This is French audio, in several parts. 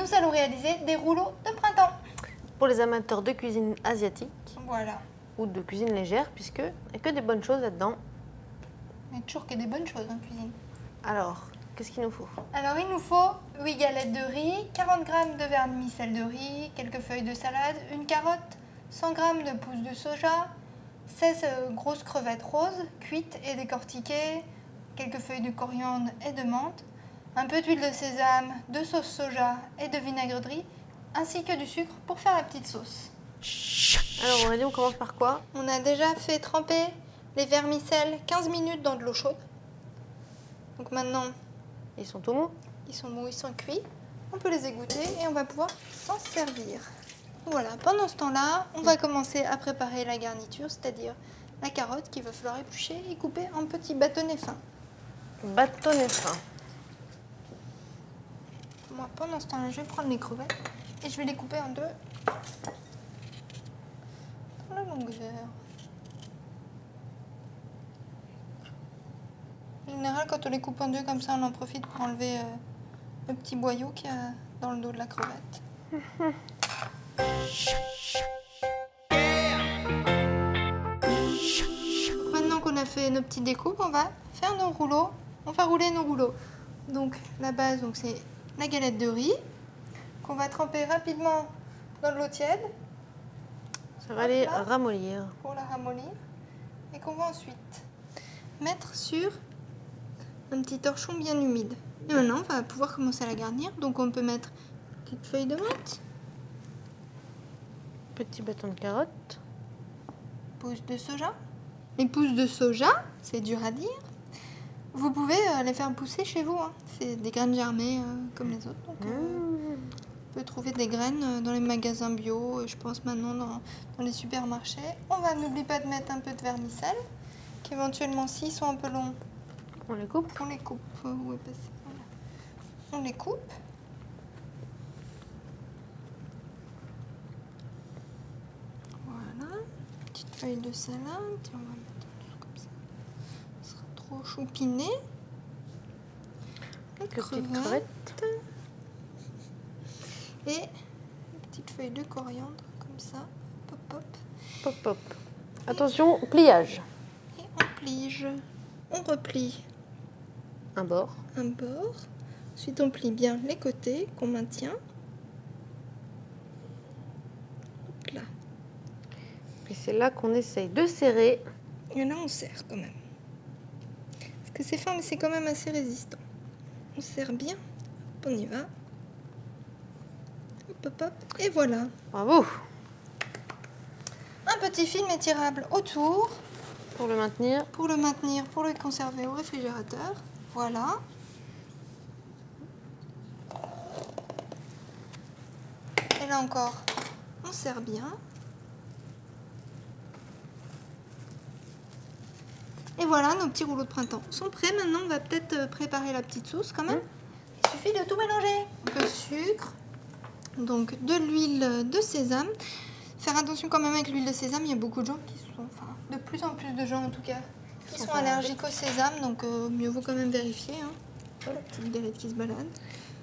nous allons réaliser des rouleaux de printemps. Pour les amateurs de cuisine asiatique Voilà. ou de cuisine légère, puisque il n'y a que des bonnes choses là-dedans. Il y a toujours que des bonnes choses en cuisine. Alors, qu'est-ce qu'il nous faut? Alors, il nous faut 8 galettes de riz, 40 g de vermicelle de riz, quelques feuilles de salade, une carotte, 100 g de pousses de soja, 16 grosses crevettes roses, cuites et décortiquées, quelques feuilles de coriandre et de menthe, un peu d'huile de sésame, de sauce soja et de vinaigre de riz, ainsi que du sucre pour faire la petite sauce. Alors Aurélie, on commence par quoi? On a déjà fait tremper les vermicelles 15 minutes dans de l'eau chaude. Donc maintenant, Ils sont tout mous? ils sont mous, ils sont cuits. On peut les égoutter et on va pouvoir s'en servir. Voilà, pendant ce temps-là, on va commencer à préparer la garniture, c'est-à-dire la carotte qu'il va falloir éplucher et couper en petits bâtonnets fins. Bâtonnet fin. Moi, pendant ce temps-là, je vais prendre les crevettes et je vais les couper en deux dans la longueur. En général, quand on les coupe en deux comme ça, on en profite pour enlever le petit boyau qu'il y a dans le dos de la crevette. Maintenant qu'on a fait nos petites découpes, on va faire nos rouleaux. On va rouler nos rouleaux. Donc la base, donc c'est la galette de riz qu'on va tremper rapidement dans de l'eau tiède Ça va les Là. ramollir. pour la ramollir et qu'on va ensuite mettre sur un petit torchon bien humide. Et maintenant, on va pouvoir commencer à la garnir. Donc on peut mettre une petite feuille de menthe, Petit bâton de carotte. pousses de soja. Les pousses de soja, c'est dur à dire. Vous pouvez les faire pousser chez vous. Hein. C'est des graines germées comme les autres. Donc, on peut trouver des graines dans les magasins bio, je pense maintenant dans les supermarchés. N'oublie pas de mettre un peu de vermicelle, qu'éventuellement s'ils sont un peu longs, On les coupe. on les coupe. Où est passé ? Voilà. On les coupe. Voilà. Petite feuille de salade. Tiens, on va mettre en dessous comme ça. Ce sera trop choupiné. Les Quelques petites crevettes. crevettes. Et une petite feuille de coriandre, comme ça. Pop, pop. Pop, pop. Attention, pliage. Et on plige. On replie Un bord. un bord. Ensuite, on plie bien les côtés qu'on maintient. Hop là. Puis c'est là qu'on essaye de serrer. Et là, on serre quand même. Parce que c'est fin, mais c'est quand même assez résistant. On serre bien. Hop, on y va. Hop, hop, hop. Et voilà. Bravo. Un petit film étirable autour Pour le maintenir. pour le maintenir, pour le conserver au réfrigérateur. Voilà. Et là encore, on serre bien. Et voilà, nos petits rouleaux de printemps sont prêts. Maintenant, on va peut-être préparer la petite sauce quand même. Il suffit de tout mélanger. Un peu de sucre, donc de l'huile de sésame. Faire attention quand même avec l'huile de sésame, il y a beaucoup de gens qui sont, enfin de plus en plus de gens en tout cas, qui sont allergiques au sésame, donc mieux vaut quand même vérifier. Hein. Oh, la petite galette qui se balade.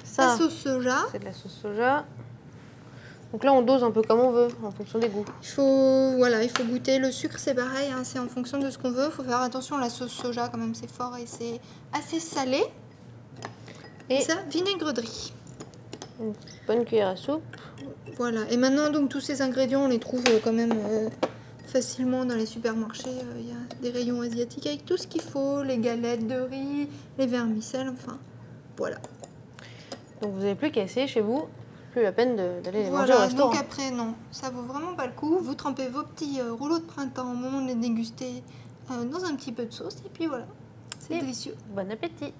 Ça, La sauce soja. c'est de la sauce soja. Donc là, on dose un peu comme on veut, en fonction des goûts. Il faut goûter. Le sucre, c'est pareil, hein, c'est en fonction de ce qu'on veut. Il faut faire attention, la sauce soja, quand même, c'est fort et c'est assez salé. Et ça, vinaigre de riz. Une bonne cuillère à soupe. Voilà. Et maintenant, donc, tous ces ingrédients, on les trouve quand même facilement dans les supermarchés. Il y a des rayons asiatiques avec tout ce qu'il faut. Les galettes de riz, les vermicelles, enfin, voilà. Donc vous n'avez plus qu'à essayer chez vous. Plus la peine d'aller les manger au Voilà, restaurant. donc après, non, ça vaut vraiment pas le coup. Vous trempez vos petits rouleaux de printemps au moment de les déguster dans un petit peu de sauce. Et puis voilà, c'est Et délicieux. Bon appétit.